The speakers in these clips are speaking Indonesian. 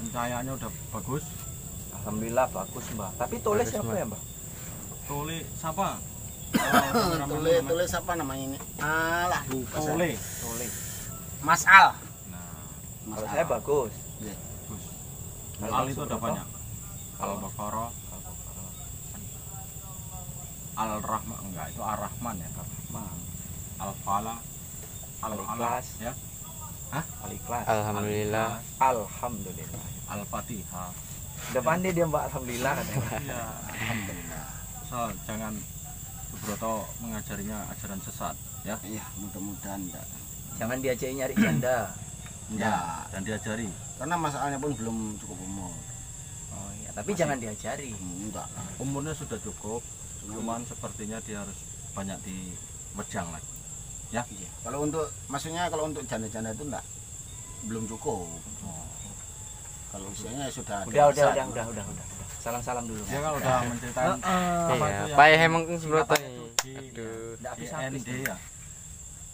pencahayaannya udah bagus. Alhamdulillah bagus Mbak. Tapi Tole Bagus, siapa Mbak. ya Mbak? Tole siapa? Tole siapa namanya ini? Alah lupa saya. Tole. Tole. Mas Al. Nah, Mas Kalau Al. saya bagus. bagus. Kalau Al itu udah Subroto? banyak. Al-Baqarah, Al-Rahman enggak, itu Ar-Rahman ya. Rahman. Al-Fala, Al-Ikhlas. ya. Al-Ikhlas. Alhamdulillah. Alhamdulillah. Al-Fatihah. Udah pandai dia Mbak, alhamdulillah katanya. Iya, alhamdulillah. So, jangan Subroto mengajarinya ajaran sesat, ya. Iya, mudah-mudahan enggak. Jangan diajari nyari janda. Ya, dan diajari. Karena masalahnya pun belum cukup umur. Oh iya, tapi Masih. jangan diajari. Enggak. Umurnya sudah cukup, cuman sepertinya dia harus banyak diwejang lagi. Ya. Iya. Kalau untuk maksudnya kalau untuk janda-janda itu enggak belum cukup. Kalau usianya sudah Udah. dewasa. Salam-salam dulu. Dia kan udah menceritakan apa itu Iya, yang Pak emang Subroto apa nih. itu? Aduh. Nggak habis-habis GND ya.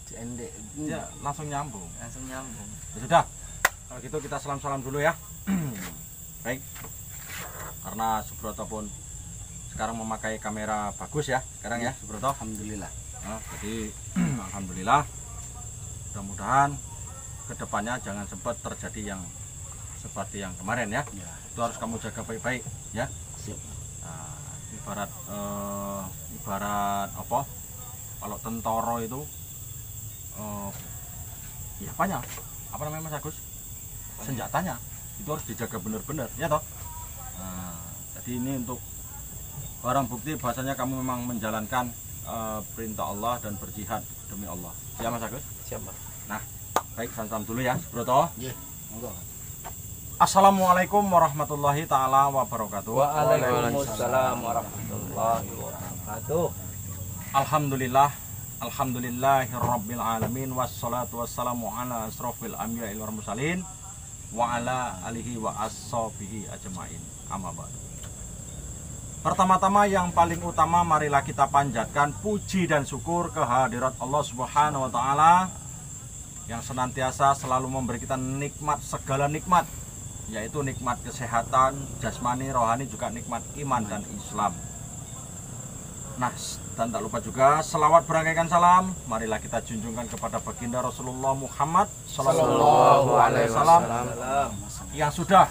JND. Dia langsung nyambung. Langsung nyambung. Ya sudah. Kalau gitu kita salam-salam dulu ya. Baik. Karena Subroto pun sekarang memakai kamera bagus ya. Sekarang ya, Subroto. Alhamdulillah. Nah, jadi alhamdulillah. Mudah-mudahan kedepannya jangan sempat terjadi yang seperti yang kemarin ya. Ya. Itu harus kamu jaga baik-baik ya. Sip. Nah, ibarat apa? Kalau tentara itu ya apanya? Apa namanya Mas Agus? Senjatanya itu harus dijaga benar-benar ya toh. Nah, jadi ini untuk barang bukti bahasanya kamu memang menjalankan perintah Allah dan berjihad demi Allah. Ya Mas Agus? Siap Mbak. Baik, salam dulu ya, Subroto. Nggih. Monggo. Assalamualaikum warahmatullahi taala wabarakatuh. Waalaikumsalam warahmatullahi wabarakatuh. Alhamdulillah, alhamdulillahirabbil alamin wassalatu wassalamu ala asrofil anbiya'i wal mursalin wa ala alihi wa ashabihi ajmain. Amma ba'du. Pertama-tama yang paling utama marilah kita panjatkan puji dan syukur kehadirat Allah Subhanahu wa taala yang senantiasa selalu memberi kita nikmat, segala nikmat, yaitu nikmat kesehatan jasmani, rohani, juga nikmat iman dan Islam. Nah, dan tak lupa juga selawat berangkaikan salam marilah kita junjungkan kepada baginda Rasulullah Muhammad Sallallahu Alaihi Wasallam yang sudah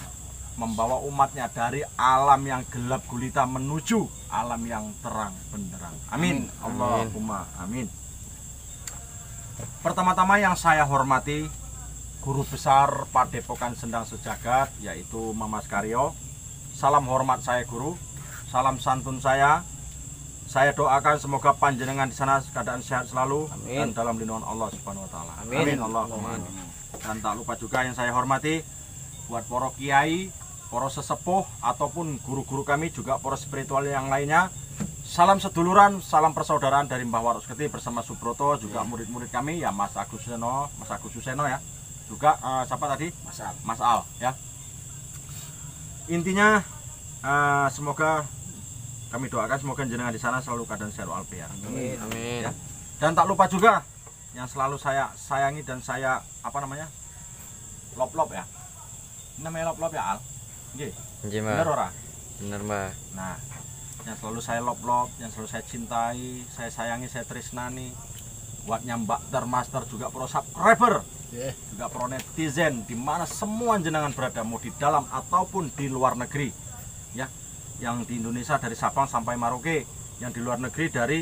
membawa umatnya dari alam yang gelap gulita menuju alam yang terang benderang. Amin. Allahumma amin. Pertama-tama yang saya hormati Guru Besar Padepokan Sendang Sejagat, yaitu Mamas Karyo. Salam hormat saya Guru, salam santun saya. Saya doakan semoga panjenengan di sana keadaan sehat selalu. Amin. Dan dalam lindungan Allah Subhanahu Wa Taala. Amin. Allahumma amin. Dan tak lupa juga yang saya hormati buat para kiai, para sesepuh ataupun guru-guru kami, juga para spiritual yang lainnya. Salam seduluran, salam persaudaraan dari Mbah Warok Seketi bersama Subroto, juga murid-murid kami ya Mas Agus Suseno ya. Juga siapa tadi? Mas Al ya. Intinya semoga kami doakan semoga jenengan di sana selalu keadaan sehat walafiat. Amin. Amin. Ya. Dan tak lupa juga yang selalu saya sayangi dan saya apa namanya? Lop-lop ya. Ini namanya lop-lop ya Al. Nggih. Nggih, Bener Mbak. ora? Bener, Mbak. Nah, yang selalu saya lop-lop, yang selalu saya cintai, saya sayangi, saya tresnani. Buatnya Mbak Darmaster, juga pro subscriber, juga pro netizen, dimana semua jenengan berada, mau di dalam ataupun di luar negeri, ya. Yang di Indonesia dari Sabang sampai Merauke, yang di luar negeri dari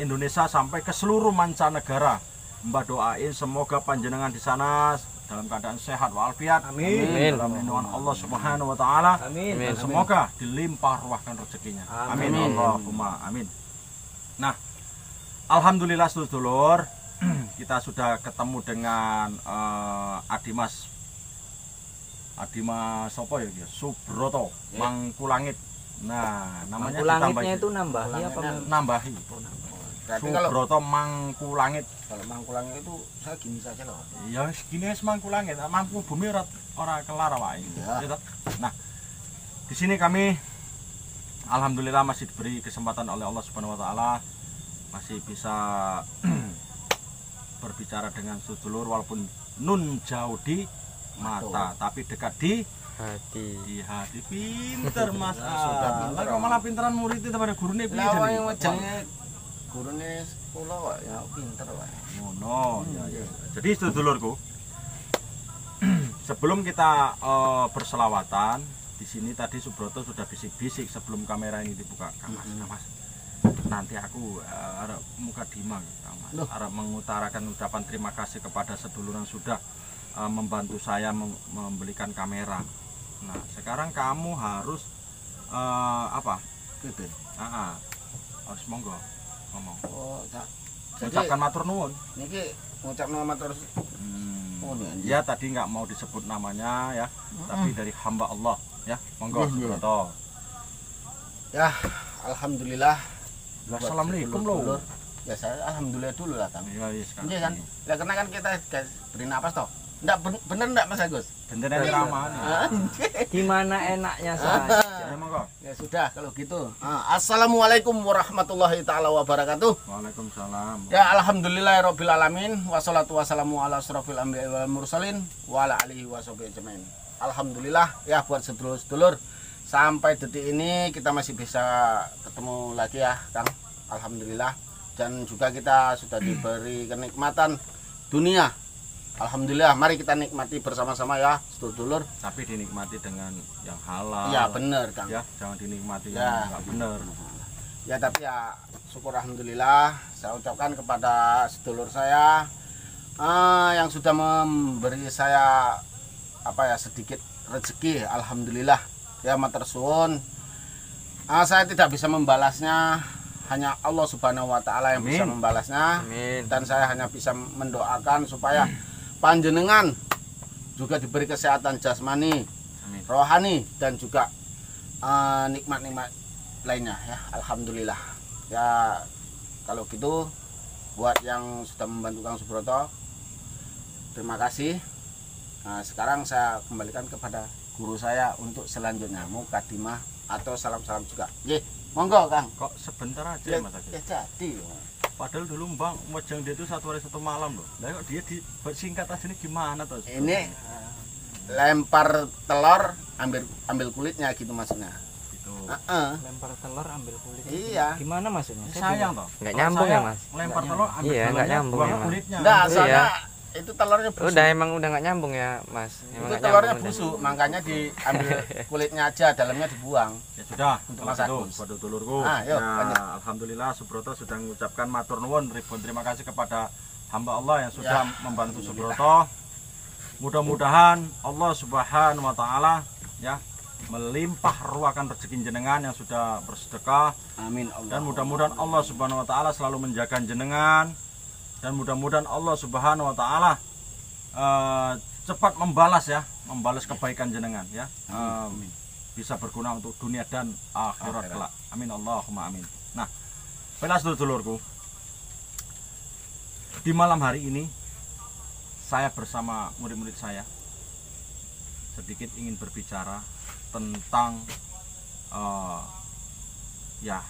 Indonesia sampai ke seluruh mancanegara. Mbak doain semoga panjenengan di sana dalam keadaan sehat walafiat. Amin. Dalam lindungan Allah Subhanahu wa taala. Amin. Dan semoga dilimpah ruahkan rezekinya. Amin. Amin. Allahumma amin. Nah, alhamdulillah sedulur, kita sudah ketemu dengan Adimas apa ya dia? Subroto Mangkulangit. Nah, namanya Mangkulangitnya ditambahi. itu nambahi apa? Nambahi. Berarti kalau Subroto Mangkulangit. Mangkulang itu saya gini saja loh. Ya segini wis Mangkulangit, mampu bumi ora kelar awake. Ya. Ya toh? Nah, di sini kami alhamdulillah masih diberi kesempatan oleh Allah Subhanahu wa taala masih bisa berbicara dengan sedulur walaupun nun jauh di mata, tapi dekat di hati. Pinter Mas. Sudah pinter, Lah kok malah pinteran murid itu pada gurune piye Lah jenenge? wong wejenge gurune kula kok ya pinter wae. Ngono, ya. Jadi sedulurku, sebelum kita berselawatan, di sini tadi Subroto sudah bisik-bisik sebelum kamera ini dibuka. Kang Mas, nanti aku arep muka dimang, Kang Mas. Arep mengutarakan ucapan terima kasih kepada sedulur yang sudah membantu saya membelikan kamera. Nah, sekarang kamu harus apa? Gitu. Harus monggo ngomong. Oh, tak. Ucapkan matur nuwun. Niki ngucapno matur Ya tadi nggak mau disebut namanya ya, tapi dari hamba Allah ya. Monggo Subroto. Ya, alhamdulillah. Assalamualaikum loh. Ya saya alhamdulillah dulu lah Kang. Iya, iya sekarang. Iya kan? Lah karena kan kita guys beri napas toh. Enggak bener enggak Mas Agus? Bener yang ramah nih. Gimana enaknya saja. Ya monggo. Ya sudah kalau gitu. Assalamualaikum warahmatullahi taala wabarakatuh. Waalaikumsalam. Ya alhamdulillahirabbil alamin wassalatu wassalamu ala asrofil anbiya'i wal mursalin wa ala alihi washabihi ajmain. Alhamdulillah ya buat sedulur-sedulur sampai detik ini kita masih bisa ketemu lagi ya Kang. Alhamdulillah dan juga kita sudah diberi kenikmatan dunia. Alhamdulillah, mari kita nikmati bersama-sama ya, sedulur. Tapi dinikmati dengan yang halal. Ya benar Kang. Ya, jangan dinikmati Ya. yang enggak benar. Ya tapi ya syukur alhamdulillah saya ucapkan kepada sedulur saya yang sudah memberi saya apa ya sedikit rezeki, alhamdulillah. Ya matur suwun. Saya tidak bisa membalasnya, hanya Allah Subhanahu wa taala yang bisa membalasnya. Amin. Dan saya hanya bisa mendoakan supaya panjenengan juga diberi kesehatan jasmani, Amin. rohani dan juga nikmat-nikmat lainnya ya. Alhamdulillah. Ya kalau gitu buat yang sudah membantu Kang Subroto terima kasih. Nah, sekarang saya kembalikan kepada guru saya untuk selanjutnya mukadimah atau salam-salam juga. Nggih, monggo Kang. Kok sebentar aja Ya, Mas Agus. ya jadi. Padahal dulu Bang Mojang dia itu 1 hari 1 malam loh. Lah kok dia singkat aja ini gimana tuh? Ini lempar telur ambil kulitnya gitu maksudnya. Gitu. Lempar telur ambil kulit. Iya. Gimana maksudnya? Sayang toh. Nggak kalau nyambung saya ya, Mas? Lempar telur ambil Iya, nggak telurnya, nyambung buang ya, Mas. kulitnya. Enggak, Iya. soalnya itu telurnya busuk. Emang udah nggak nyambung ya, Mas? Emang Itu nggak telurnya nyambung udah. busuk, makanya diambil kulitnya aja, dalamnya dibuang. Ya sudah, Untuk kalau Mas gitu Agus. pada dulurku. Yuk, lanjut. Alhamdulillah Subroto sudah mengucapkan matur nuwun ribuan terima kasih kepada hamba Allah yang sudah Ya, membantu Subroto. Mudah-mudahan Allah Subhanahu wa taala ya melimpah ruahkan rezeki jenengan yang sudah bersedekah Amin Allah. dan mudah-mudahan Allah Subhanahu wa taala selalu menjaga jenengan dan mudah-mudahan Allah Subhanahu wa taala cepat membalas kebaikan jenengan ya. Bisa berguna untuk dunia dan akhirat kelak. Amin Allahumma amin. Nah, baiklah sedulur-sedulurku. Di malam hari ini saya bersama murid-murid saya sedikit ingin berbicara tentang ya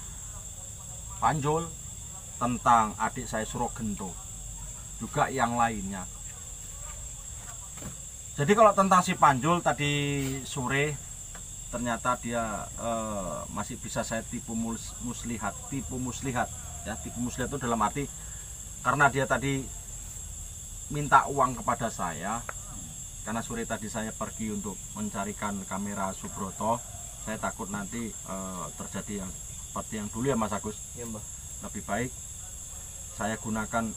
Panjul, tentang adik saya Surogento, juga yang lainnya. Jadi kalau tentang si Panjul tadi sore ternyata dia masih bisa saya tipu muslihat ya. Tipu muslihat itu dalam arti karena dia tadi minta uang kepada saya karena sore tadi saya pergi untuk mencarikan kamera Subroto. Saya takut nanti terjadi yang seperti yang dulu ya Mas Agus. Iya, Mbah. Lebih baik saya gunakan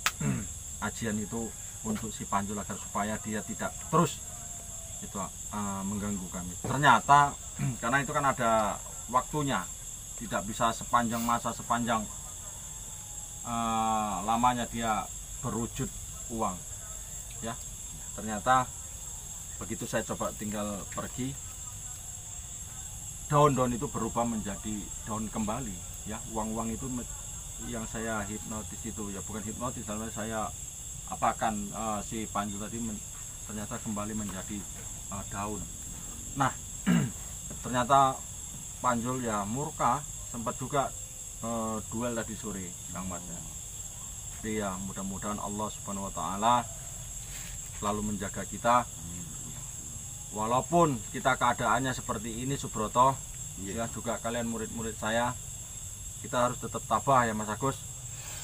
ajian itu untuk si Panjul agar supaya dia tidak terus itu mengganggu kami. Ternyata karena itu kan ada waktunya, tidak bisa sepanjang masa, sepanjang lamanya dia berwujud uang ya. Ternyata begitu saya coba tinggal pergi, daun-daun itu berubah menjadi daun kembali ya. Uang-uang itu yang saya hipnotis itu ya, bukan hipnotis, dalam saya apakan si Panjul tadi ternyata kembali menjadi daun. Nah ternyata Panjul ya murka, sempat juga duel tadi sore Kang Mas ya. Jadi ya mudah-mudahan Allah Subhanahu wa taala selalu menjaga kita walaupun kita keadaannya seperti ini Subroto, ya juga kalian murid-murid saya, kita harus tetap tabah ya Mas Agus,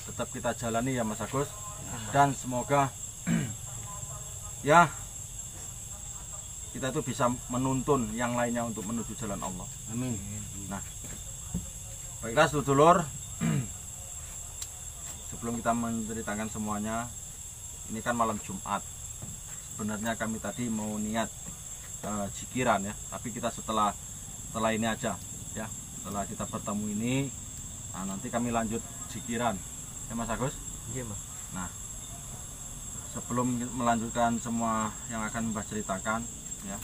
tetap kita jalani ya Mas Agus, dan semoga ya kita itu bisa menuntun yang lainnya untuk menuju jalan Allah. Amin. Nah, baiklah sedulur, sebelum kita menceritakan semuanya, ini kan malam Jumat. Sebenarnya kami tadi mau niat zikiran ya, tapi kita setelah ini aja ya, setelah kita bertemu ini, nah nanti kami lanjut zikiran ya Mas Agus. Iya, Mas. Nah, sebelum melanjutkan semua yang akan Mbah ceritakan ya,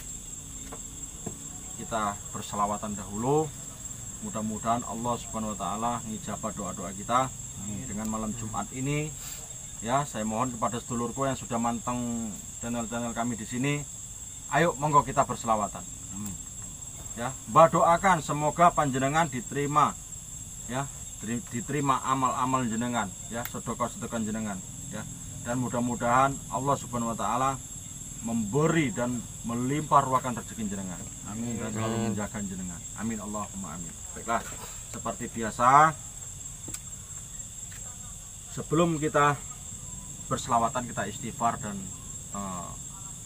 kita berselawatan dahulu. Mudah-mudahan Allah Subhanahu wa taala ngijabah doa-doa kita dengan malam Jumat ini. Ya, saya mohon kepada sedulurku yang sudah manteng channel-channel kami di sini, ayo monggo kita berselawatan. Amin. Ya, Mbah doakan semoga panjenengan diterima ya, diterima amal-amal jenengan ya, sedekah-sedekah jenengan ya. Dan mudah-mudahan Allah Subhanahu wa taala memberi dan melimpah ruahkan rezeki jenengan. Amin. Dan selalu menjaga jenengan. Amin Allahumma amin. Baiklah, seperti biasa sebelum kita berselawatan kita istighfar dan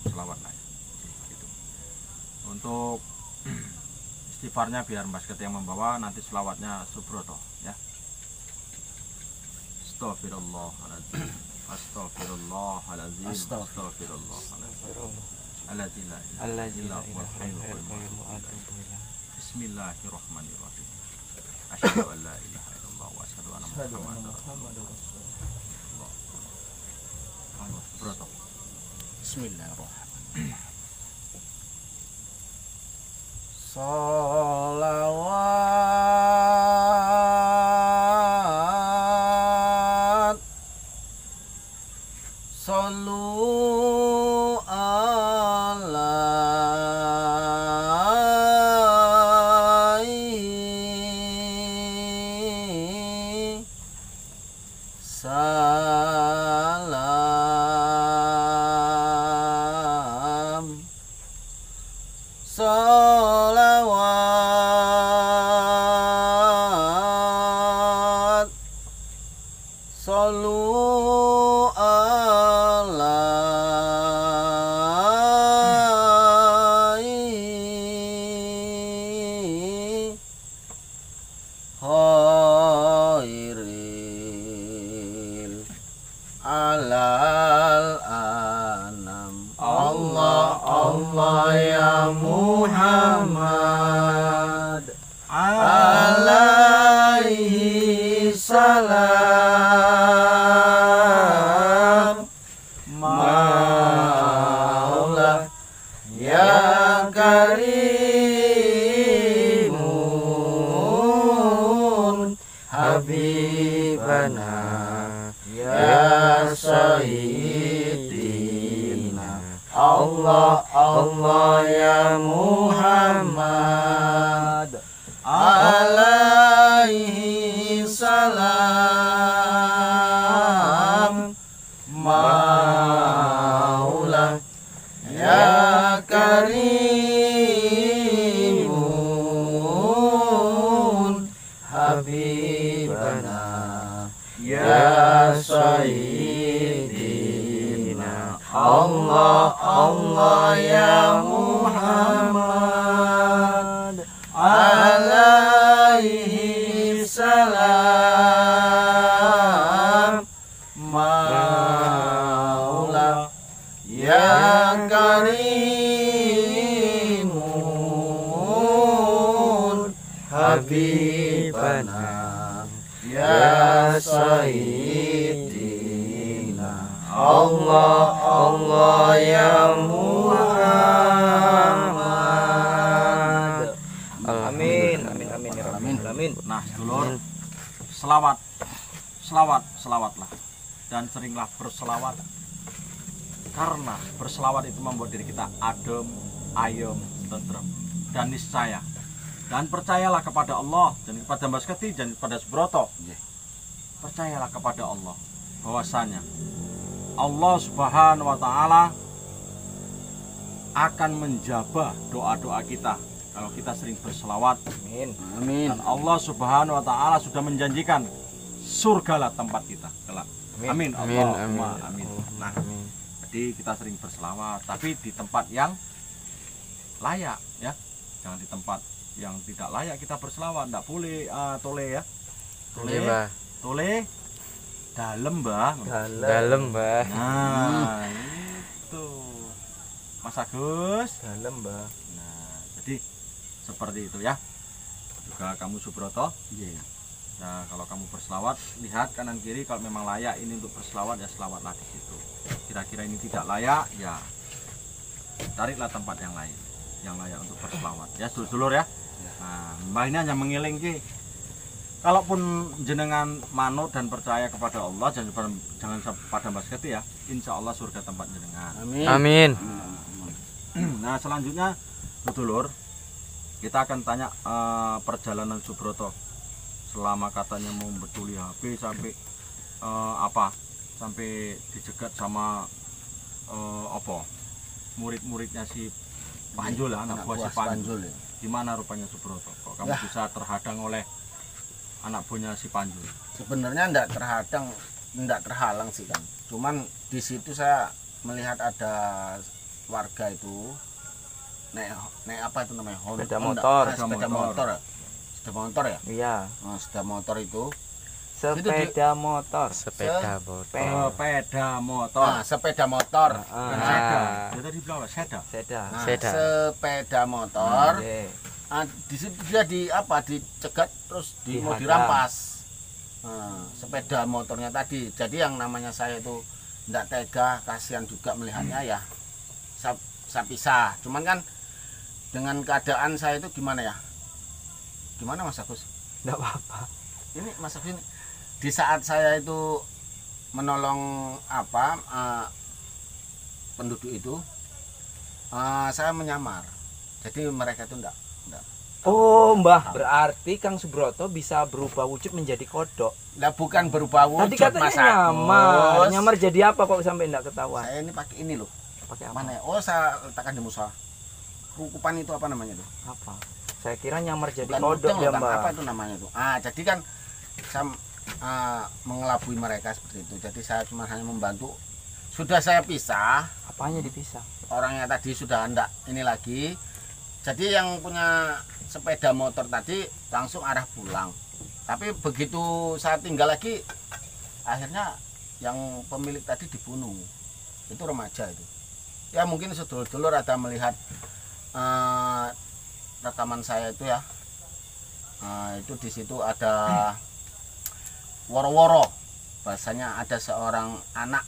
selawat lah. Gitu. Untuk istighfarnya biar Mas Ket yang membawa, nanti selawatnya Subroto ya. Astagfirullahaladzim. Astagfirullahaladzim. Astagfirullahaladzim. Bismillahirrahmanirrahim. Asyhadu an la ilaha illallah wa asyhadu anna Muhammadar Rasulullah. Subroto. Bismillahirrahmanirrahim. Sholawat Sallu alaihi salam Sholawat Sallu alaihi khairil alal anam. Allah Allah ya Muhammad alaihi salam Maula ya karimun habibana ya sayyidina. Allah Allah ya Muhammad alaihi salam Maula ya karimun habibana ya sayyidina. Allah Allah ya Muhammad alaihi salam Maula ya karimun habibana ya sayyidina. Allah Allah ya Muhammad. Amin, amin, amin, ya Rabbal alamin. Nah, sedulur, selawatlah dan seringlah berselawat, karena berselawat itu membuat diri kita adem, ayem, tentrem dan niscaya. Dan percayalah kepada Allah dan kepada Mas Keti dan kepada Subroto. Percayalah kepada Allah bahwasanya Allah Subhanahu wa taala akan menjabah doa-doa kita kalau kita sering berselawat. Amin. Amin. Dan Allah Subhanahu wa taala sudah menjanjikan surgalah tempat kita kelak. Amin. Allahumma amin. Nah, jadi kita sering berselawat tapi di tempat yang layak ya. Jangan di tempat yang tidak layak kita berselawat. Enggak boleh tole ya. Tole dalam, Mbah. Dalam, Mbah. Nah, itu. Mas Agus. Dalam, Mbah. Nah, jadi seperti itu ya. Juga kamu Subroto. Iya. Nah, kalau kamu berselawat, lihat kanan kiri, kalau memang layak ini untuk berselawat ya selawatlah di situ. Kira-kira ini tidak layak, ya tariklah tempat yang lain yang layak untuk berselawat. Ya, dulur-dulur ya. Nah, Mbah ini hanya mengiling ki. Kalaupun jenengan manut dan percaya kepada Allah, jangan pada Mbah Seketi ya. Insya Allah surga tempat jenengan. Amin. Amin. Nah, selanjutnya dulur, kita akan tanya perjalanan Subroto selama katanya mau membetuli HP sampai sampai dicegat sama murid-muridnya si Panjul, anak buah si Panjul. Ya. Gimana rupanya Subroto? Kok kamu bisa terhadang oleh anak buahnya si Panjul? Sebenarnya enggak terhalang sih kan. Cuman di situ saya melihat ada warga itu naik apa itu namanya? Sepeda motor. Sepeda motor. Sepeda motor ya? Iya. Nah, sepeda motor itu. Sepeda motor. Sepeda motor. Nah, sepeda motor. Bukan seda. Dia tadi bilang apa? Seda. Nah, Seda. sepeda motor. Di situ dia dicegat terus mau dirampas. Nah, sepeda motornya tadi. Jadi yang namanya saya itu enggak tega, kasihan juga melihatnya ya. Saya pisah. Cuman kan dengan keadaan saya itu gimana ya? Gimana Mas Agus? Enggak apa-apa. Ini Mas Agus ini di saat saya itu menolong penduduk itu, saya menyamar. Jadi mereka itu enggak. Oh, Mbah, berarti Kang Subroto bisa berubah wujud menjadi kodok. Lah bukan berubah wujud. Tadi katanya Mas nyamar. Agus. Nyamar jadi apa kok sampai enggak ketahuan? Saya ini pakai ini loh. Pakai apa? Mana ya? Oh, saya letakkan di musola. Rukupan itu apa namanya tuh? Apa? Saya kira nyamar jadi Bukan kodok udeng, ya, bukan Mbah. apa itu namanya tuh? Jadi kan saya mengelabui mereka seperti itu. Jadi saya cuma hanya membantu. Sudah saya pisah. Apanya dipisah? Orangnya tadi sudah enggak ini lagi. Jadi yang punya sepeda motor tadi langsung arah pulang. Tapi begitu saya tinggal lagi, akhirnya yang pemilik tadi dibunuh. Itu remaja itu. Ya mungkin sedulur-dulur ada melihat rekaman saya itu ya. Itu di situ ada woro-woro. Bahasanya ada seorang anak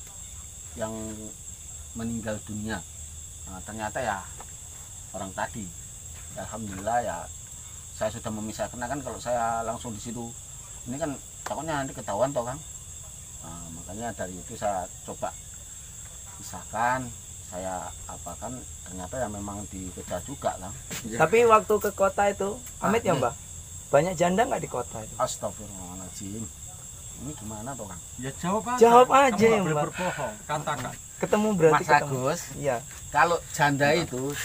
yang meninggal dunia. Ternyata ya orang tadi. Alhamdulillah ya saya sudah memisahkan. Kan kalau saya langsung di situ ini kan takutnya nanti ketahuan toh Kang. Makanya dari itu saya coba pisahkan, saya apakan, ternyata ya memang dikejar juga Kang. Tapi waktu ke kota itu, Amit ya, Mbah? Banyak janda nggak di kota itu? Astagfirullahaladzim. Ini gimana toh Kang? Ya jawab aja. Jawab aja, Kamu nggak boleh Mbak. berbohong. Katakan. Ketemu berarti Mas ketemu. Agus, Iya. kalau janda itu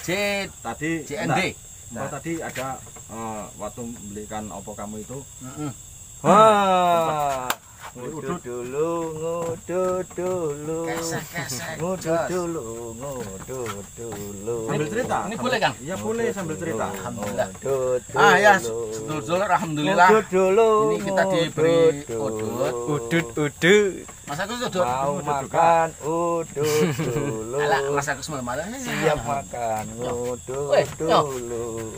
Tadi JND. Nah, tadi ada waktu belikan opo kamu itu. Wah. Ngudut dulu, ngudut dulu. Kesek-kesek. Ngudut dulu, ngudut dulu. Sambil cerita. Ini boleh Kang? Iya boleh sambil cerita. Alhamdulillah. Ngudut Ya dulu. sedulur alhamdulillah. Ngudut dulu. Ini kita diberi ngudut udut. Udut. Mas Agus udut. Mau makan udut dulu. Alah, Mas Agus mau malah ini. Siap makan ngudut Weh, yo. dulu.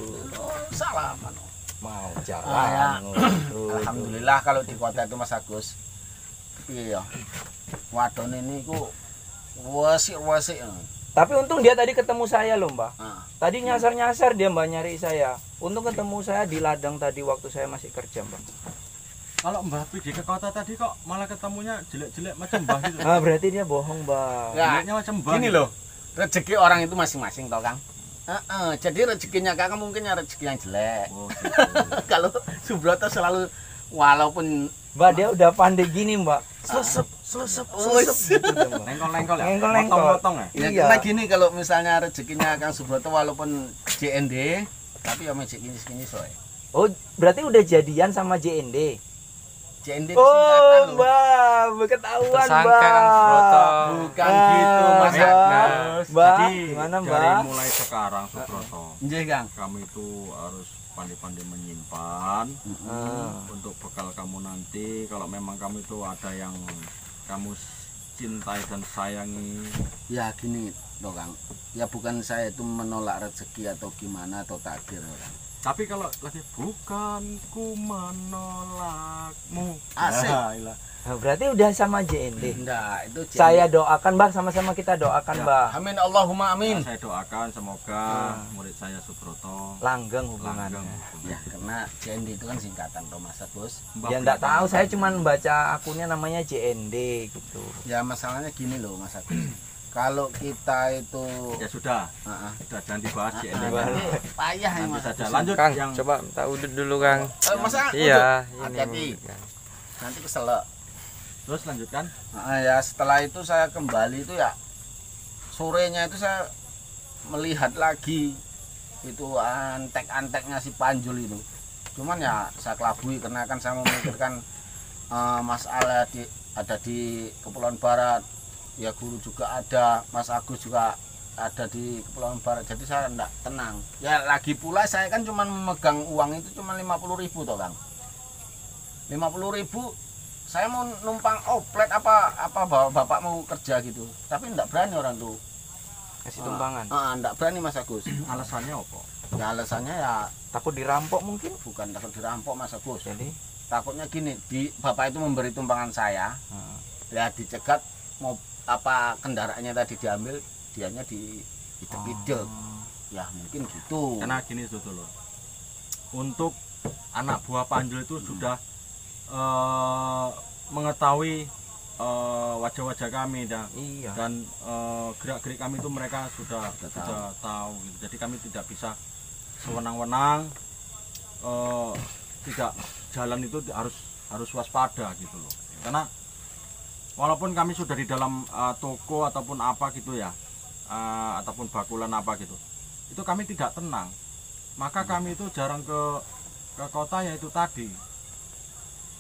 Salaman. Mau Ya. jalan ngudut. Alhamdulillah kalau di kota itu Mas Agus. Iya. Wadon ini ku wasik-wasik. Tapi untung dia tadi ketemu saya loh, Mbak. Nah, Tadi nyasar-nyasar dia Mbak nyari saya. Untung ketemu saya di ladang tadi waktu saya masih kerja, Mbak. Kalau Mbah pergi ke kota tadi kok malah ketemunya jelek-jelek macam Mbah gitu. Ah, berarti dia bohong, Mbak. Ya, Jeleknya macam Mbah. gini gitu. loh. Rezeki orang itu masing-masing toh, Kang. Jadi rezekinya Kakak mungkin ya rezeki yang jelek. Oh, gitu. Kalau Subroto selalu walaupun Mbak, dia udah pandai gini, Mbak. selesep. Lengkol-lengkol ya. Lengkol-lengkol. Motong-motong ya. Ya, Iya. karena gini kalau misalnya rezekinya Kang Subroto walaupun JND, tapi ya masih gini soy. Oh, berarti udah jadian sama JND. JND itu Oh, singkatan loh. Mbak, ketahuan, Tersangka Mbak. Kang Subroto. Bukan gitu, Mas Mbak. Agus. Mbak, Jadi gimana, dari Mbak? mulai sekarang Subroto, Nggih, Kang. kamu itu harus pandai-pandai menyimpan untuk bekal kamu nanti. Kalau memang kamu itu ada yang kamu cintai dan sayangi, Ya gini loh, Kang. Ya bukan saya itu menolak rezeki atau gimana atau takdir, Kang. tapi kalau lagi bukan ku menolakmu, Asik. Ya, ilah. Nah, berarti udah sama JND. Enggak, itu JND. Saya doakan, Mbak, sama-sama kita doakan, Ya. Mbak. Amin Allahumma Nah, amin. saya doakan semoga murid saya Subroto Langgeng langgeng. hubungannya. Ya, karena JND itu kan singkatan toh Mas Agus. Mbak Ya enggak Bunda. tahu, saya cuman baca akunnya namanya JND gitu. Ya masalahnya gini loh Mas Agus. Kalau kita itu Ya sudah, Heeh. sudah jangan dibahas di Nanti payah ya Nanti Mas saja Agus. lanjut Kang, yang coba minta udut dulu, Kang. Mas Agus, Iya, hati-hati. ini. Kang. Nanti keselak. terus lanjutkan. Ya setelah itu saya kembali itu ya sorenya itu saya melihat lagi itu antek-anteknya si Panjul itu. Cuman ya saya kelabui karena kan saya memikirkan masalah ada di Kepulauan Barat, ya guru juga ada, Mas Agus juga ada di Kepulauan Barat, jadi saya enggak tenang. Ya lagi pula saya kan cuma memegang uang itu cuma 50.000 toh Kang. 50.000 saya mau numpang oplet apa bapak mau kerja gitu, tapi enggak berani orang tuh. Kasih tumpangan. Enggak berani Mas Agus. Alasannya apa? Ya alasannya ya Takut dirampok mungkin. bukan takut dirampok Mas Agus. Jadi, Takutnya gini, bapak itu memberi tumpangan saya, ya dicegat mau apa kendaraannya tadi diambil, dianya diidek-idek. Ya mungkin gitu. Karena gini Dulur, untuk anak buah Panjul itu sudah mengetahui wajah-wajah kami iya. dan gerak-gerik kami itu mereka sudah tahu gitu. Jadi kami tidak bisa sewenang-wenang, tidak jalan itu harus waspada gitu loh. Karena walaupun kami sudah di dalam toko ataupun apa gitu ya, ataupun bakulan apa gitu, itu kami tidak tenang. Maka kami itu jarang ke kota, yaitu tadi.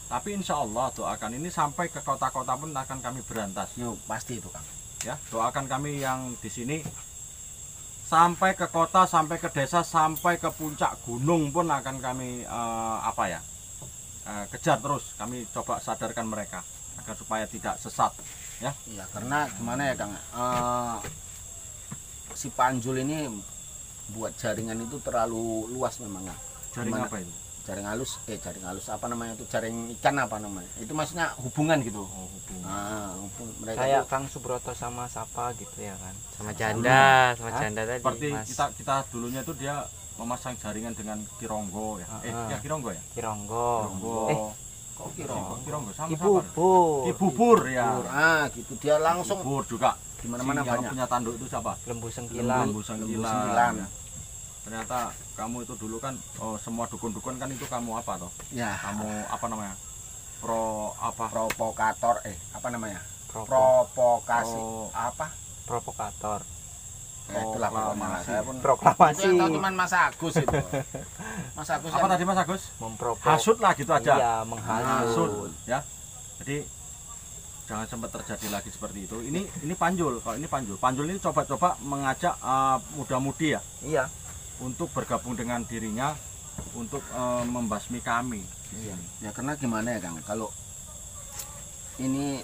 Tapi insya Allah doakan ini sampai ke kota-kota pun akan kami berantas. Yuk, pasti itu Kang. Ya, doakan kami yang di sini sampai ke kota, sampai ke desa, sampai ke puncak gunung pun akan kami kejar terus. Kami coba sadarkan mereka agar supaya tidak sesat. Ya, Iya, karena gimana ya Kang? Si Panjul ini buat jaringan itu terlalu luas memang Kang. jaring Gimana? apa itu? Jaring halus apa namanya itu, jaring ikan apa namanya itu, maksudnya hubungan gitu. Oh, hubungan. Mereka Kayak tuh, Kang Subroto sama Sapa gitu ya kan. Sama janda, sama Hah? janda tadi, Seperti Mas. kita dulunya itu dia memasang jaringan dengan kironggo ya. Ya kironggo ya. Kironggo. Kironggo. kok kira Kironggo sama Kibubur. Kibubur ya. gitu dia langsung Kibubur juga. di mana-mana Yang banyak. punya tanduk itu siapa? Lembu sengkilan. Lembu Lembu Sengkilan. Sengkilan. Ya. Ternyata kamu itu dulu kan semua dukun-dukun kan itu kamu apa toh? Ya, Kamu apa namanya? provokator apa namanya? Provo- Provokasi apa? Provokator. Ya itulah pokoknya lah. Saya pun Proklamasi. itu yang tahu cuma Mas Agus itu. Mas Agus Apa kan tadi Mas Agus? Memprovok. Hasut lah gitu aja. Iya, menghasut. Hasut ya. Jadi jangan sampai terjadi lagi seperti itu. Ini Panjul. Kalau ini Panjul. Panjul ini coba-coba mengajak muda-mudi ya Iya. untuk bergabung dengan dirinya untuk membasmi kami. Iya. ya karena gimana ya Kang, kalau ini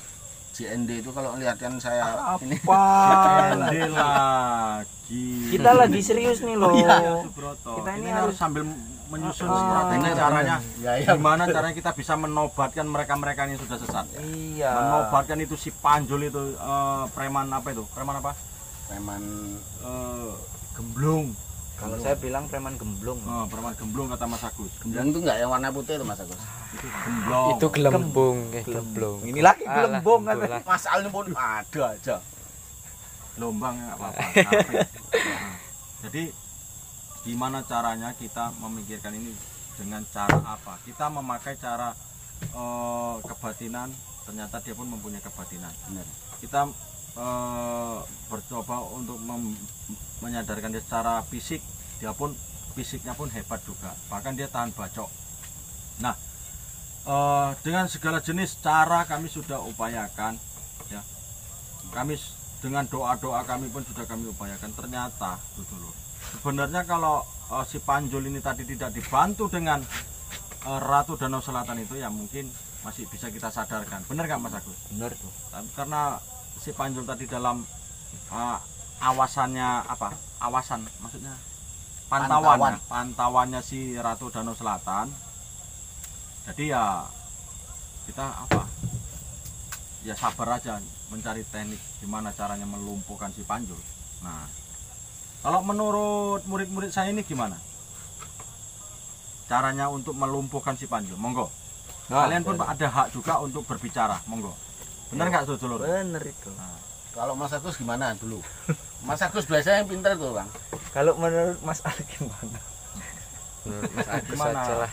JND itu kalau lihatkan saya ini Apa? Ende lagi. Kita lagi serius nih loh. Iya, Subroto. Kita ini Ini harus sambil menyusun Ah, strategi benar, caranya. Ya, ya, Gimana caranya kita bisa menobatkan mereka-mereka yang sudah sesat. Iya. Menobatkan itu si Panjul itu preman apa itu? Preman apa? preman Gemblung. Kalau saya bilang preman gemblung. Preman gemblung kata Mas Agus. gemblong itu enggak yang warna putih itu Mas Agus. Itu gemblong. Itu gelembung, gemblung. Ini lagi Alah, gelembung kan. itulah. Mas Al ini pun ada aja. Lombang ya apa-apa. Tapi, jadi gimana caranya kita memikirkan ini dengan cara apa? Kita memakai cara kebatinan ternyata dia pun mempunyai kebatinan. Benar. Kita bercoba untuk menyadarkan dia secara fisik, dia pun fisiknya pun hebat juga, bahkan dia tahan bacok. Nah, dengan segala jenis cara kami sudah upayakan, ya, kami dengan doa-doa kami pun sudah kami upayakan. Ternyata dulu sebenarnya kalau si Panjul ini tadi tidak dibantu dengan Ratu Danau Selatan itu, ya mungkin masih bisa kita sadarkan. Benar nggak Mas Agus? Benar tuh. Tapi karena si Panjul tadi dalam awasannya apa? Awasan maksudnya pantauannya si Ratu Danau Selatan. Jadi ya kita apa? Ya sabar aja mencari teknik gimana caranya melumpuhkan si Panjul. Nah, kalau menurut murid-murid saya ini gimana? Caranya untuk melumpuhkan si Panjul? Monggo. Kalian pun ada hak juga untuk berbicara. Monggo. Benar nggak Dulur? Bener itu. Nah, Kalau Mas Agus gimana dulu? Mas Agus biasanya yang pintar tuh, Bang. Kalau menurut Mas Al gimana? Menurut Mas Agus gimana? aja lah.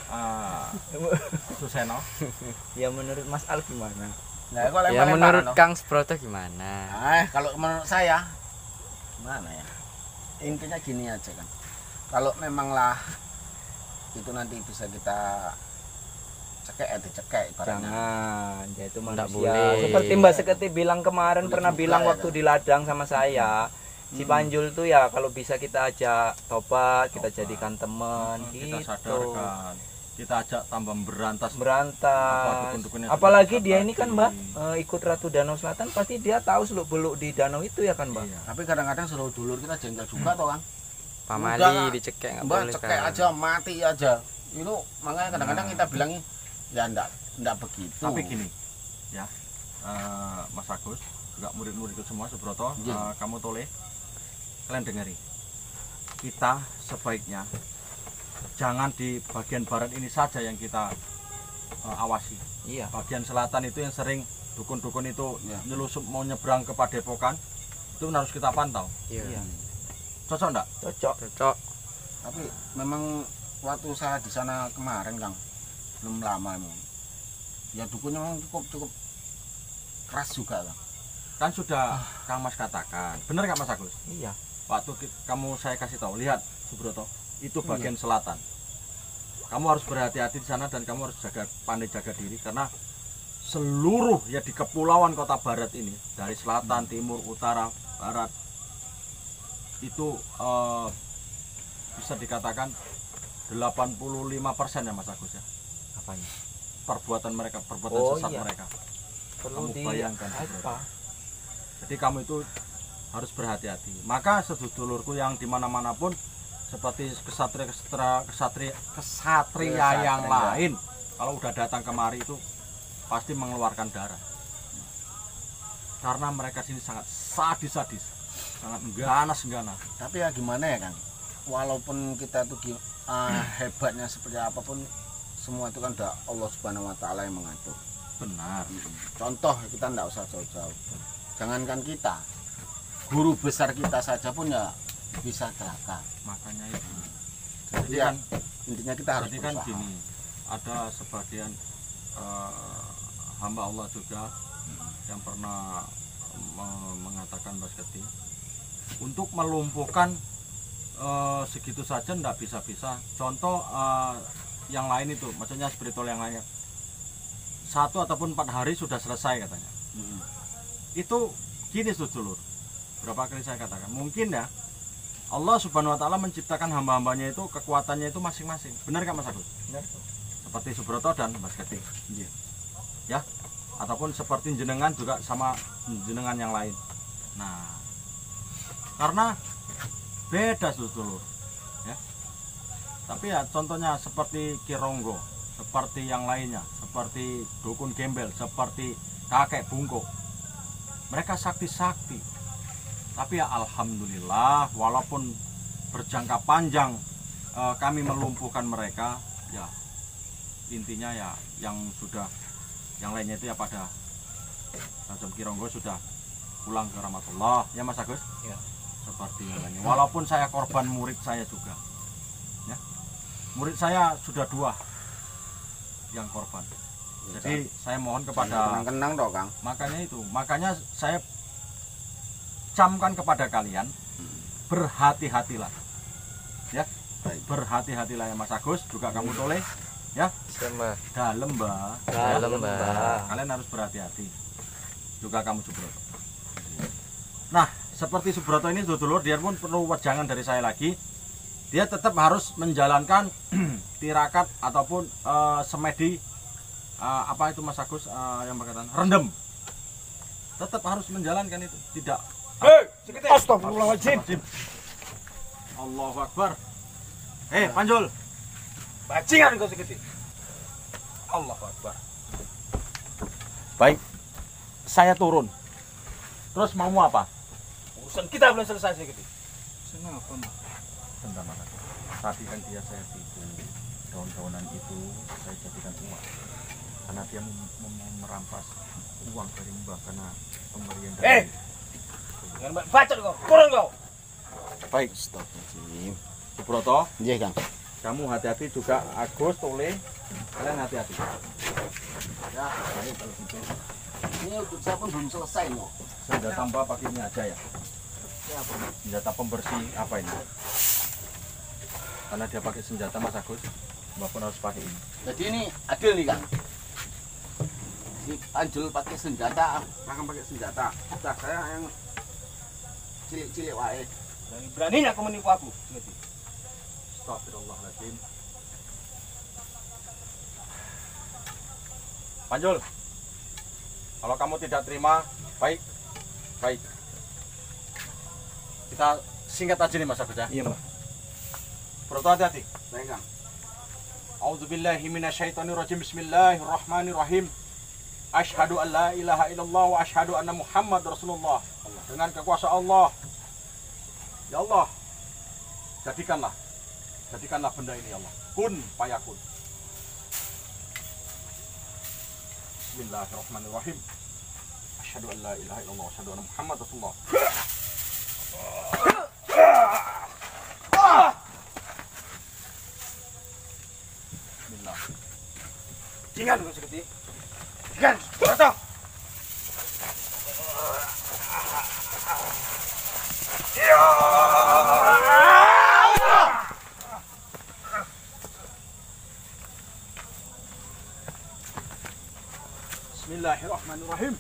Suseno? Ya menurut Mas Al gimana? Nah, kalau Ya yang menurut paling Kang Sproto gimana? kalau menurut saya gimana ya? Intinya gini aja kan. Kalau memanglah itu nanti bisa kita cekek ibaratnya. Jangan, dia itu Nggak manusia. boleh. Seperti Mbak Seketi bilang kemarin, Boleh pernah juga bilang ya, waktu kan? di ladang sama saya, si Panjul tuh ya kalau bisa kita ajak tobat, kita Tobat. jadikan teman, Kita gitu. sadarkan, kita ajak tambah berantas Berantas. dukun-dukun yang Apalagi sudah dia ini kan Mbak tadi. ikut Ratu Danau Selatan, pasti dia tahu seluk-beluk di danau itu ya kan Mbak. Iya. Tapi kadang-kadang suruh dulur kita jengkel juga toh, Kang. Pamali Udah, dicekek nggak Mbak boleh cekek kan? aja, mati aja. Itu makanya kadang-kadang Nah. kita bilangin ya enggak begitu. Tapi gini, ya, Mas Agus, juga murid-muridku semua, Subroto, Iya. kamu toleh, kalian dengeri. Kita sebaiknya jangan di bagian barat ini saja yang kita awasi. Iya. Bagian selatan itu yang sering dukun-dukun itu Iya. nyelusup mau nyebrang ke Padepokan, itu harus kita pantau. Iya. Cocok enggak? Cocok. Cocok. Tapi memang waktu saya di sana kemarin, Kang, belum lama memang. Ya dukunnya memang cukup keras juga, Kang. Kan sudah Kang Mas katakan. Benar nggak Mas Agus? Iya. Waktu saya kasih tahu, lihat Subroto, itu bagian selatan. Kamu harus berhati-hati di sana dan kamu harus pandai jaga diri karena seluruh ya di kepulauan Kota Barat ini, dari selatan, timur, utara, barat, itu bisa dikatakan 85% ya Mas Agus ya. Apanya? Perbuatan Oh, sesat iya. mereka. Perlu Kamu di bayangkan, apa? Jadi kamu itu harus berhati-hati. Maka sedulurku yang dimana-mana pun seperti kesatria yang lain, kalau udah datang kemari itu pasti mengeluarkan darah. Karena mereka sini sangat sadis, sangat ganas. Tapi ya gimana ya, Kang? Walaupun kita tuh hebatnya seperti apapun, semua itu kan udah Allah Subhanahu wa taala yang mengatur. Benar. Contoh kita enggak usah jauh-jauh. Jangankan kita, guru besar kita saja pun ya bisa celaka. Makanya itu. Jadi Jadi ya, kan, intinya kita harus jadi kan berusaha. gini, ada sebagian hamba Allah juga yang pernah mengatakan Mas Keti, untuk melumpuhkan segitu saja ndak bisa. Contoh yang lain itu, maksudnya spiritual yang lainnya 1 ataupun 4 hari sudah selesai katanya. Itu gini sedulur, berapa kali saya katakan, mungkin ya Allah Subhanahu wa taala menciptakan hamba-hambanya itu kekuatannya itu masing-masing. Benar nggak Mas Agus? Benar. Seperti Subroto dan Mas Keti. Ya, ataupun seperti jenengan juga sama jenengan yang lain. Nah, karena beda sedulur, ya. Tapi ya contohnya seperti Kironggo, seperti yang lainnya, seperti dukun gembel, seperti kakek bungkuk. Mereka sakti-sakti. Tapi ya alhamdulillah, walaupun berjangka panjang kami melumpuhkan mereka, ya intinya ya yang lainnya itu ya pada Raja Kironggo sudah pulang ke rahmatullah, ya Mas Agus. Ya. Seperti yang lainnya. Walaupun saya korban murid saya juga, ya. Murid saya sudah 2 yang korban. Jadi saya mohon kepada kenang toh Kang. makanya saya camkan kepada kalian, berhati-hatilah. Ya. Baik. Berhati-hatilah ya Mas Agus, juga kamu Tole, ya. Sembah. Dalam, Mbak. Dalam, Mbak. Kalian harus berhati-hati. Juga kamu Subroto. Nah, seperti Subroto ini dulur, dia pun perlu wejangan dari saya lagi. Dia tetap harus menjalankan tirakat ataupun semedi apa itu Mas Agus yang berkaitan rendem. Tetap harus menjalankan itu, tidak. Astagfirullahaladzim. Allahu Akbar. Panjul. Bajingan kau segitu. Allahu Akbar. Baik. Saya turun. Terus maumu apa? Urusan kita belum selesai segitu. Kenapa, Mas? Bentar, Mas. Tadi kan dia saya tipu. Daun-daunan itu saya jadikan uang. Karena dia mau merampas uang dari Mbah karena pemberian dari Jangan bacot kau. Turun kau. Baik, astagfirullahaladzim. Subroto, Nggih Kang. kamu hati-hati juga. Agus, Tole, kalian hati-hati. Ya, baik kalau gitu. Ini untuk saya pun belum selesai nih. Senjata Mbak pakai ini aja ya. Senjata pembersih apa ini? Karena dia pakai senjata Mas Agus, Mbak pun harus pakai ini. Jadi ini adil nih Kang. Si Panjul pakai senjata, akan pakai senjata. Udah saya yang cilik-cilik wae. Beraninya kau menipu aku. Astagfirullahaladzim. Panjul, kalau kamu tidak terima, baik. Kita singkat aja nih Mas Agus ya. Iya, Mbak. Broto hati-hati. Baik Kang. A'udzubillahi minasyaitonirrajim. Bismillahirrahmanirrahim. Asyhadu an la ilaha illallah wa asyhadu anna Muhammad Rasulullah. Dengan kekuasaan Allah. Ya Allah, jadikanlah benda ini ya Allah. Kun fayakun. Bismillahirrahmanirrahim. Asyhadu an la ilaha illallah wa asyhadu anna Muhammad Rasulullah. Bismillah. Jangan kau segitu. Jangan. Berata. Bismillahirrahmanirrahim.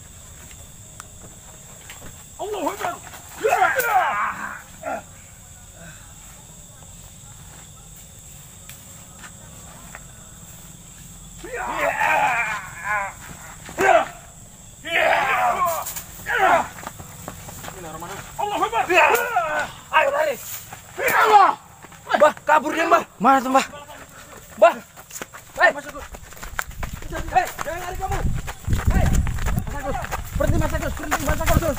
Allahu Akbar. Allahu Akbar. Ayo lari. Mbah, kabur dia, Mbah. Mana tuh, Mbah? Mbah. Hei, Mas Agus. Hei, jangan lari kamu. Hei, Mas Agus. Berhenti Mas Agus, berhenti Mas Agus.